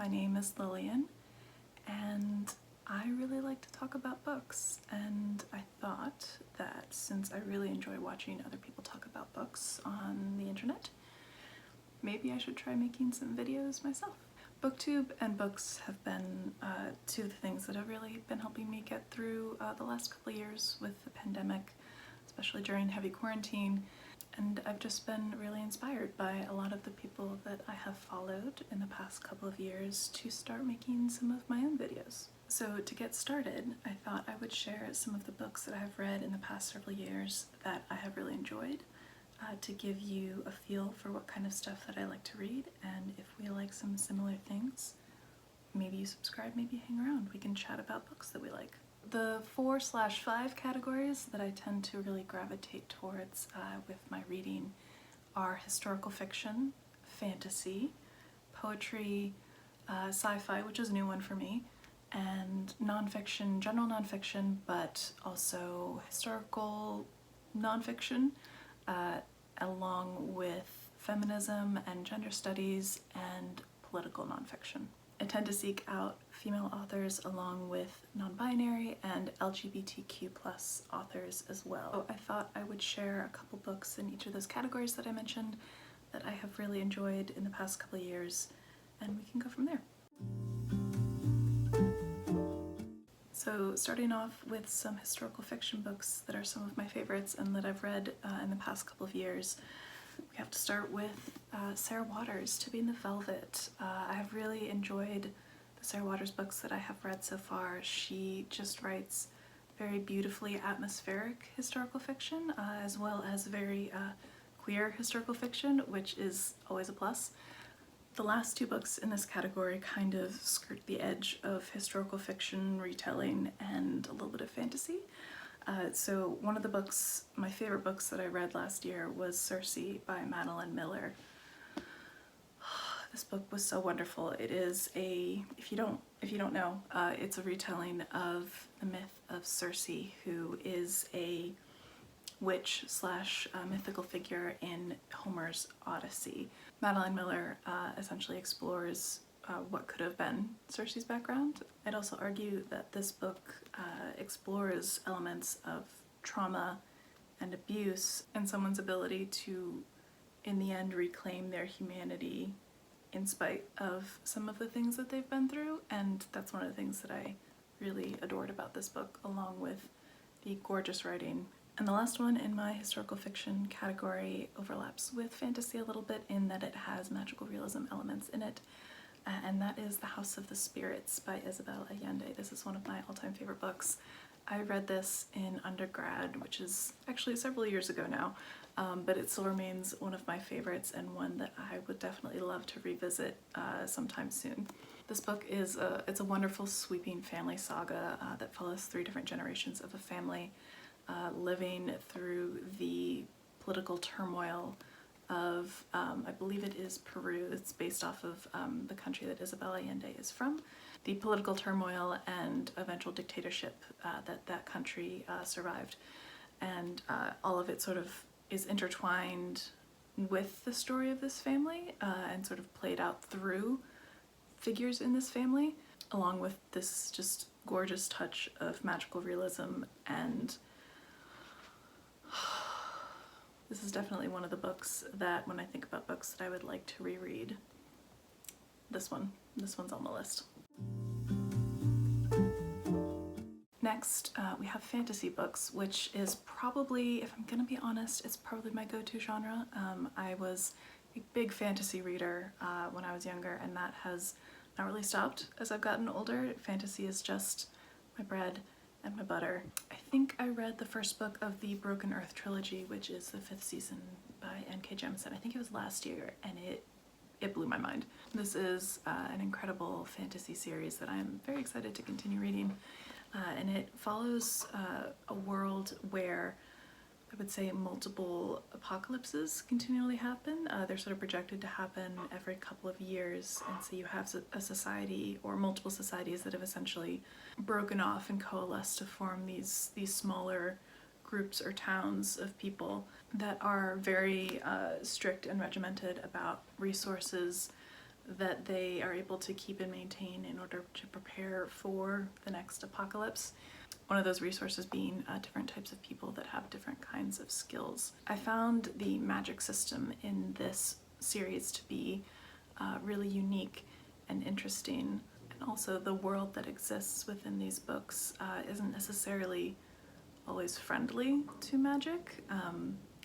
My name is Lillian, and I really like to talk about books, and I thought that since I really enjoy watching other people talk about books on the internet, maybe I should try making some videos myself. Booktube and books have been two of the things that have really been helping me get through the last couple of years with the pandemic, especially during heavy quarantine. And I've just been really inspired by a lot of the people that I have followed in the past couple of years to start making some of my own videos. So to get started, I thought I would share some of the books that I have read in the past several years that I have really enjoyed, to give you a feel for what kind of stuff that I like to read, and if we like some similar things, maybe you subscribe, maybe hang around. We can chat about books that we like. The 4/5 categories that I tend to really gravitate towards with my reading are historical fiction, fantasy, poetry, sci-fi, which is a new one for me, and nonfiction, general nonfiction, but also historical nonfiction, along with feminism and gender studies and political nonfiction. I tend to seek out female authors along with non-binary and LGBTQ+ authors as well. So I thought I would share a couple books in each of those categories that I mentioned that I have really enjoyed in the past couple of years, and we can go from there. So starting off with some historical fiction books that are some of my favorites and that I've read in the past couple of years. We have to start with Sarah Waters, To Be in the Velvet. I have really enjoyed the Sarah Waters books that I have read so far. She just writes very beautifully atmospheric historical fiction, as well as very queer historical fiction, which is always a plus. The last two books in this category kind of skirt the edge of historical fiction retelling and a little bit of fantasy. So one of the books, my favorite books that I read last year was Circe by Madeline Miller. This book was so wonderful. It is if you don't know, it's a retelling of the myth of Circe, who is a witch slash mythical figure in Homer's Odyssey. Madeline Miller essentially explores what could have been Circe's background. I'd also argue that this book explores elements of trauma and abuse and someone's ability to, in the end, reclaim their humanity in spite of some of the things that they've been through, and that's one of the things that I really adored about this book, along with the gorgeous writing. And the last one in my historical fiction category overlaps with fantasy a little bit in that it has magical realism elements in it, and that is The House of the Spirits by Isabel Allende. This is one of my all-time favorite books. I read this in undergrad, which is actually several years ago now, but it still remains one of my favorites and one that I would definitely love to revisit sometime soon. This book is it's a wonderful sweeping family saga that follows 3 different generations of a family living through the political turmoil of, I believe it is Peru. It's based off of the country that Isabel Allende is from. The political turmoil and eventual dictatorship that country survived. And all of it sort of is intertwined with the story of this family and sort of played out through figures in this family, along with this just gorgeous touch of magical realism. And this is definitely one of the books that, when I think about books that I would like to reread, this one's on the list. Next, we have fantasy books, which is probably, if I'm gonna be honest, it's probably my go-to genre. I was a big fantasy reader when I was younger, and that has not really stopped as I've gotten older. Fantasy is just my bread and my butter. I think I read the first book of the Broken Earth trilogy, which is the 5th season by N.K. Jemisin. I think it was last year, and it blew my mind. This is an incredible fantasy series that I'm very excited to continue reading, and it follows a world where I would say multiple apocalypses continually happen. They're sort of projected to happen every couple of years, and so you have a society or multiple societies that have essentially broken off and coalesced to form these smaller groups or towns of people that are very strict and regimented about resources, that they are able to keep and maintain in order to prepare for the next apocalypse. One of those resources being different types of people that have different kinds of skills. I found the magic system in this series to be really unique and interesting, and also the world that exists within these books isn't necessarily always friendly to magic.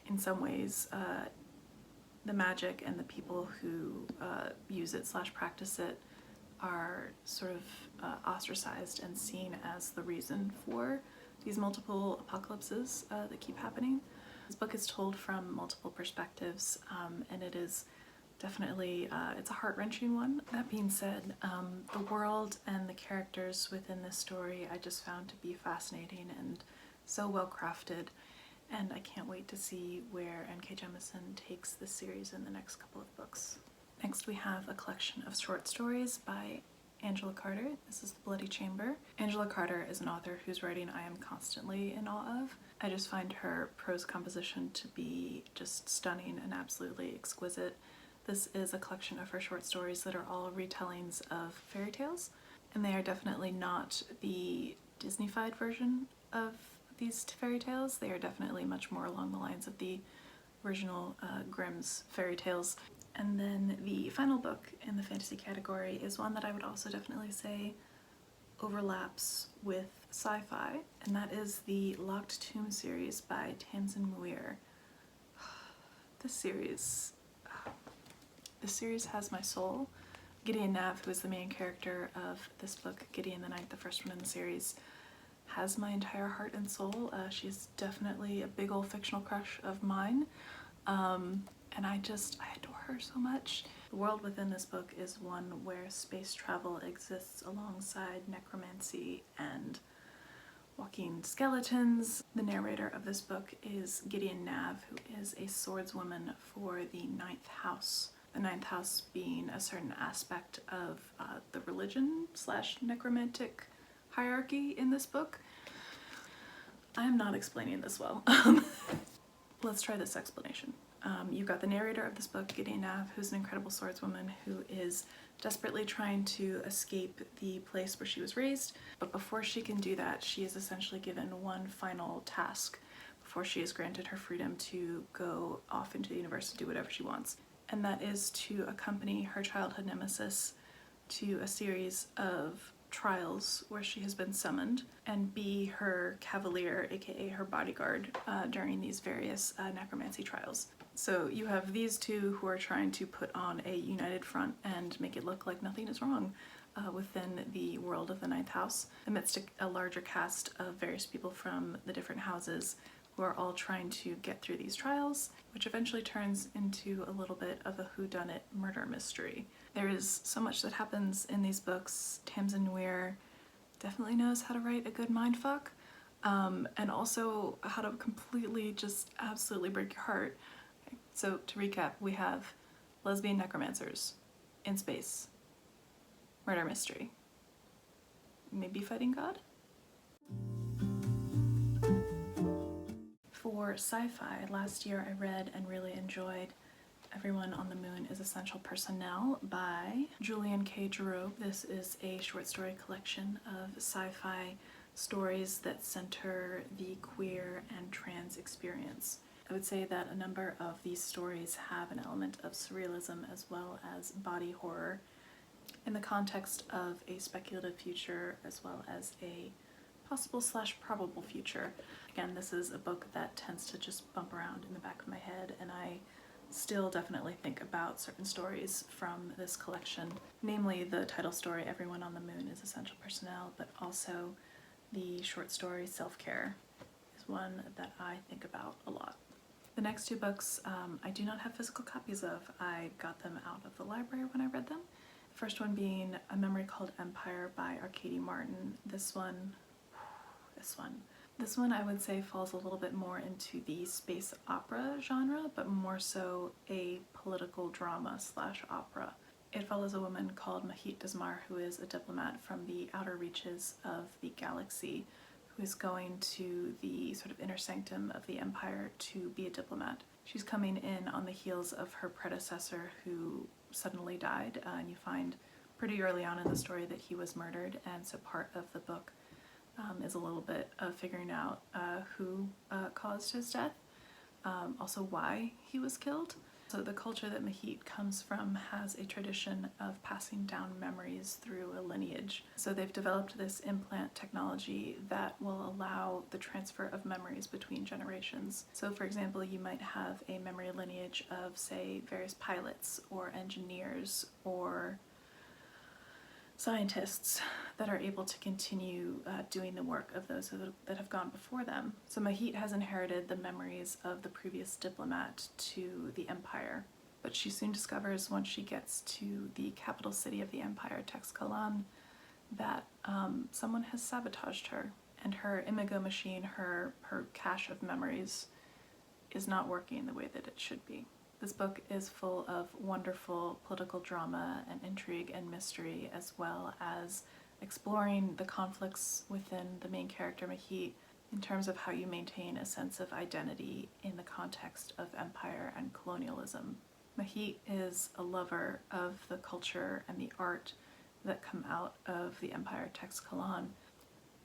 In some ways, the magic and the people who use it / practice it are sort of ostracized and seen as the reason for these multiple apocalypses that keep happening. This book is told from multiple perspectives, and it is definitely, it's a heart-wrenching one. That being said, the world and the characters within this story I just found to be fascinating and so well crafted, and I can't wait to see where N.K. Jemisin takes this series in the next couple of books. Next we have a collection of short stories by Angela Carter. This is The Bloody Chamber. Angela Carter is an author whose writing I am constantly in awe of. I just find her prose composition to be just stunning and absolutely exquisite. This is a collection of her short stories that are all retellings of fairy tales, and they are definitely not the Disney-fied version of these fairy tales. They are definitely much more along the lines of the original Grimm's fairy tales. And then the final book in the fantasy category is one that I would also definitely say overlaps with sci-fi, and that is the Locked Tomb series by Tamsin Muir. This series has my soul. Gideon Nav, who is the main character of this book, Gideon the Knight, the first one in the series, has my entire heart and soul. She's definitely a big old fictional crush of mine, and I adore her so much. The world within this book is one where space travel exists alongside necromancy and walking skeletons. The narrator of this book is Gideon Nav, who is a swordswoman for the Ninth House. The Ninth House being a certain aspect of the religion / necromantic hierarchy in this book. I am not explaining this well. Let's try this explanation. You've got the narrator of this book, Gideon Nav, who's an incredible swordswoman who is desperately trying to escape the place where she was raised, but before she can do that, she is essentially given one final task before she is granted her freedom to go off into the universe to do whatever she wants. And that is to accompany her childhood nemesis to a series of trials where she has been summoned and be her cavalier, aka her bodyguard, during these various necromancy trials. So you have these two who are trying to put on a united front and make it look like nothing is wrong within the world of the Ninth House, amidst a larger cast of various people from the different houses who are all trying to get through these trials, which eventually turns into a little bit of a whodunit murder mystery. There is so much that happens in these books. Tamsin Muir definitely knows how to write a good mindfuck, and also how to completely just absolutely break your heart. Okay, so to recap, we have lesbian necromancers in space, murder mystery, maybe fighting God? For sci-fi, last year I read and really enjoyed Everyone on the Moon is Essential Personnel by Julian K. Jarob. This is a short story collection of sci-fi stories that center the queer and trans experience. I would say that a number of these stories have an element of surrealism as well as body horror in the context of a speculative future as well as a possible / probable future. Again, this is a book that tends to just bump around in the back of my head, and I still definitely think about certain stories from this collection, namely the title story Everyone on the Moon is Essential Personnel, but also the short story Self-Care is one that I think about a lot. The next two books I do not have physical copies of. I got them out of the library when I read them. The first one being A Memory Called Empire by Arkady Martin. This one I would say falls a little bit more into the space opera genre, but more so a political drama / opera. It follows a woman called Mahit Desmar, who is a diplomat from the outer reaches of the galaxy, who is going to the sort of inner sanctum of the Empire to be a diplomat. She's coming in on the heels of her predecessor, who suddenly died, and you find pretty early on in the story that he was murdered, and so part of the book is a little bit of figuring out who caused his death, also why he was killed. So the culture that Mahit comes from has a tradition of passing down memories through a lineage. So they've developed this implant technology that will allow the transfer of memories between generations. So for example, you might have a memory lineage of, say, various pilots or engineers or scientists that are able to continue doing the work of those that have gone before them. So Mahit has inherited the memories of the previous diplomat to the empire, but she soon discovers once she gets to the capital city of the empire, Tex-Kalan, that someone has sabotaged her, and her Imago machine, her cache of memories, is not working the way that it should be. This book is full of wonderful political drama and intrigue and mystery, as well as exploring the conflicts within the main character Mahit in terms of how you maintain a sense of identity in the context of empire and colonialism. Mahit is a lover of the culture and the art that come out of the empire Tex-Kalan,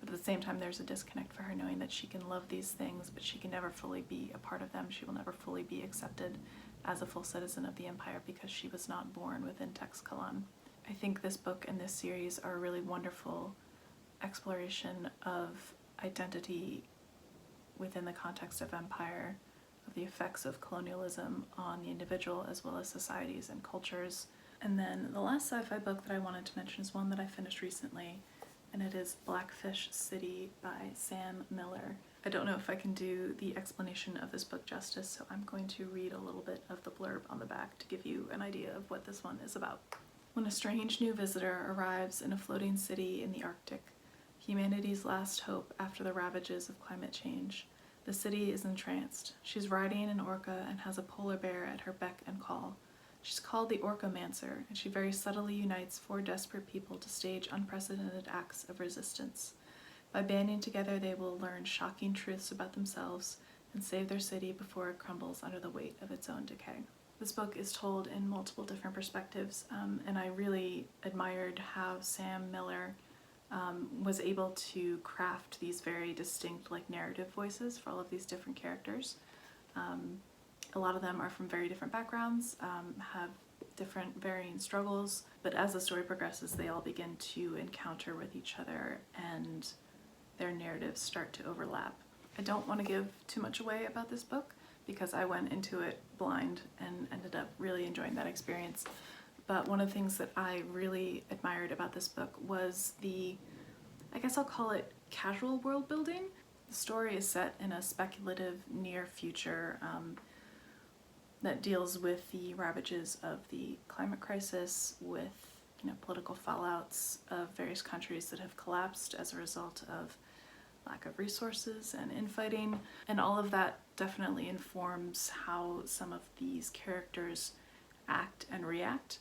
but at the same time there's a disconnect for her, knowing that she can love these things but she can never fully be a part of them. She will never fully be accepted as a full citizen of the empire because she was not born within Tex-Kalan. I think this book and this series are a really wonderful exploration of identity within the context of empire, of the effects of colonialism on the individual as well as societies and cultures. And then the last sci-fi book that I wanted to mention is one that I finished recently, and it is Blackfish City by Sam Miller. I don't know if I can do the explanation of this book justice, so I'm going to read a little bit of the blurb on the back to give you an idea of what this one is about. When a strange new visitor arrives in a floating city in the Arctic, humanity's last hope after the ravages of climate change, the city is entranced. She's riding an orca and has a polar bear at her beck and call. She's called the Orcamancer, and she very subtly unites 4 desperate people to stage unprecedented acts of resistance. By banding together, they will learn shocking truths about themselves and save their city before it crumbles under the weight of its own decay. This book is told in multiple different perspectives, and I really admired how Sam Miller was able to craft these very distinct narrative voices for all of these different characters. A lot of them are from very different backgrounds, have different varying struggles, but as the story progresses, they all begin to encounter with each other and their narratives start to overlap. I don't want to give too much away about this book because I went into it blind and ended up really enjoying that experience. But one of the things that I really admired about this book was the, I guess I'll call it casual world building. The story is set in a speculative near future that deals with the ravages of the climate crisis, with political fallouts of various countries that have collapsed as a result of lack of resources and infighting, and all of that definitely informs how some of these characters act and react.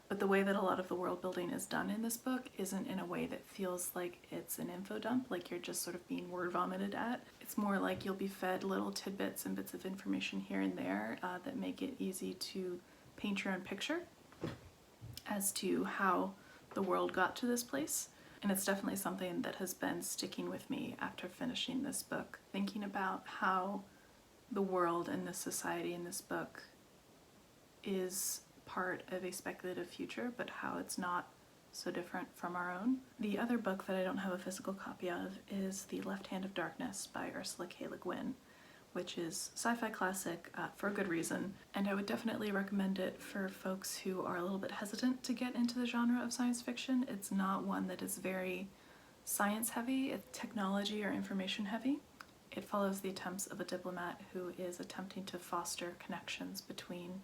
But the way that a lot of the world building is done in this book isn't in a way that feels like it's an info dump, like you're just sort of being word vomited at. It's more like you'll be fed little tidbits and bits of information here and there that make it easy to paint your own picture as to how the world got to this place. And it's definitely something that has been sticking with me after finishing this book, thinking about how the world and the society in this book is part of a speculative future, but how it's not so different from our own. The other book that I don't have a physical copy of is The Left Hand of Darkness by Ursula K. Le Guin, which is sci-fi classic for a good reason, and I would definitely recommend it for folks who are a little bit hesitant to get into the genre of science fiction. It's not one that is very science heavy, it's technology or information heavy. It follows the attempts of a diplomat who is attempting to foster connections between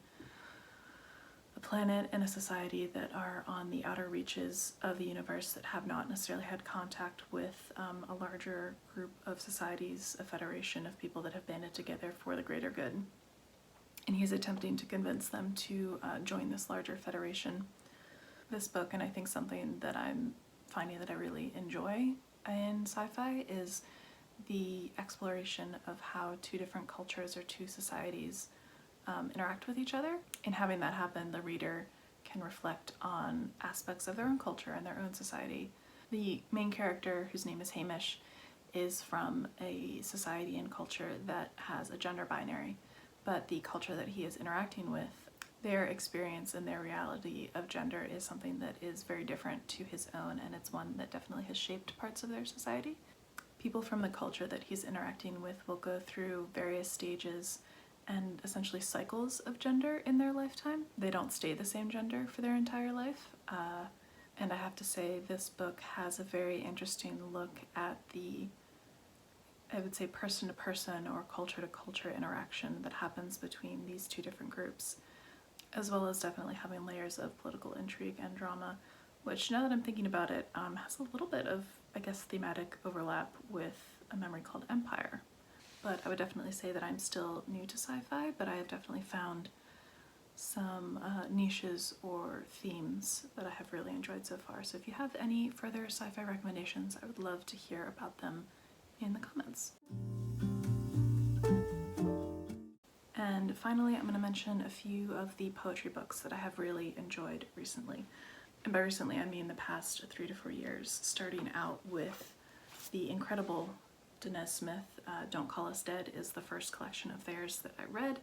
a planet and a society that are on the outer reaches of the universe that have not necessarily had contact with a larger group of societies, a federation of people that have banded together for the greater good. And he's attempting to convince them to join this larger federation. This book, and I think something that I'm finding that I really enjoy in sci-fi, is the exploration of how 2 different cultures or 2 societies interact with each other. And having that happen, the reader can reflect on aspects of their own culture and their own society. The main character, whose name is Hamish, is from a society and culture that has a gender binary, but the culture that he is interacting with, their experience and their reality of gender is something that is very different to his own, and it's one that definitely has shaped parts of their society. People from the culture that he's interacting with will go through various stages and essentially cycles of gender in their lifetime. They don't stay the same gender for their entire life. And I have to say, this book has a very interesting look at the, I would say, person to person or culture to culture interaction that happens between these two different groups, as well as definitely having layers of political intrigue and drama, which, now that I'm thinking about it, has a little bit of, I guess, thematic overlap with a memory called Empire. But I would definitely say that I'm still new to sci-fi, but I have definitely found some niches or themes that I have really enjoyed so far. So if you have any further sci-fi recommendations, I would love to hear about them in the comments. And finally, I'm going to mention a few of the poetry books that I have really enjoyed recently. And by recently, I mean the past 3 to 4 years, starting out with the incredible Danez Smith. Don't Call Us Dead is the first collection of theirs that I read,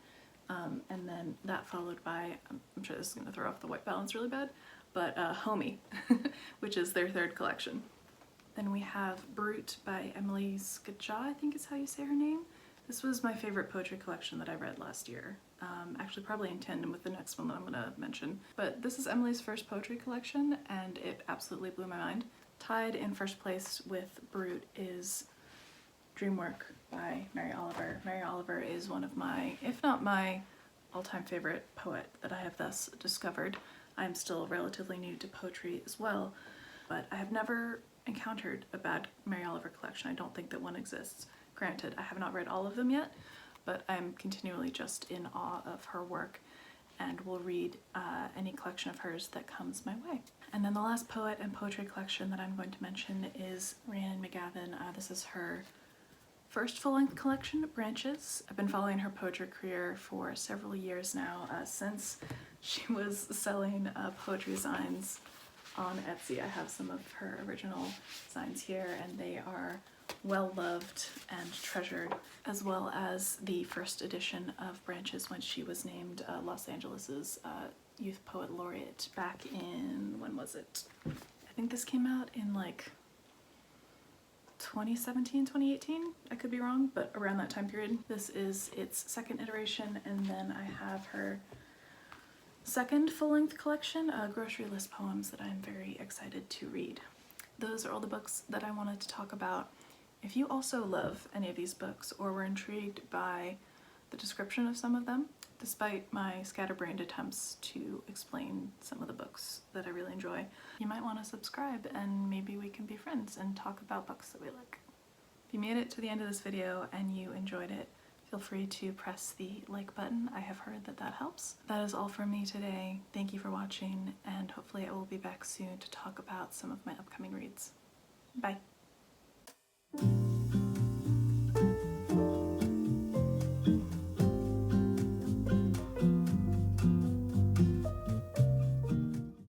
and then that followed by, I'm sure this is going to throw off the white balance really bad, but Homie, which is their 3rd collection. Then we have Brute by Emily Skja, I think is how you say her name. This was my favorite poetry collection that I read last year, actually probably in tandem with the next one that I'm going to mention. But this is Emily's first poetry collection, and it absolutely blew my mind. Tied in first place with Brute is Dreamwork by Mary Oliver. Mary Oliver is one of my, if not my, all-time favorite poet that I have thus discovered. I'm still relatively new to poetry as well, but I have never encountered a bad Mary Oliver collection. I don't think that one exists. Granted, I have not read all of them yet, but I'm continually just in awe of her work and will read any collection of hers that comes my way. And then the last poet and poetry collection that I'm going to mention is Rhiannon McGavin. This is her first full-length collection, Branches. I've been following her poetry career for several years now, since she was selling poetry signs on Etsy. I have some of her original signs here, and they are well loved and treasured, as well as the first edition of Branches when she was named Los Angeles's Youth Poet Laureate back in, when was it? I think this came out in like 2017, 2018, I could be wrong, but around that time period. This is its 2nd iteration, and then I have her 2nd full-length collection, Grocery List Poems, that I'm very excited to read. Those are all the books that I wanted to talk about. If you also love any of these books or were intrigued by the description of some of them, despite my scatterbrained attempts to explain some of the books that I really enjoy, you might want to subscribe and maybe we can be friends and talk about books that we like. If you made it to the end of this video and you enjoyed it, feel free to press the like button. I have heard that that helps. That is all from me today. Thank you for watching, and hopefully I will be back soon to talk about some of my upcoming reads. Bye.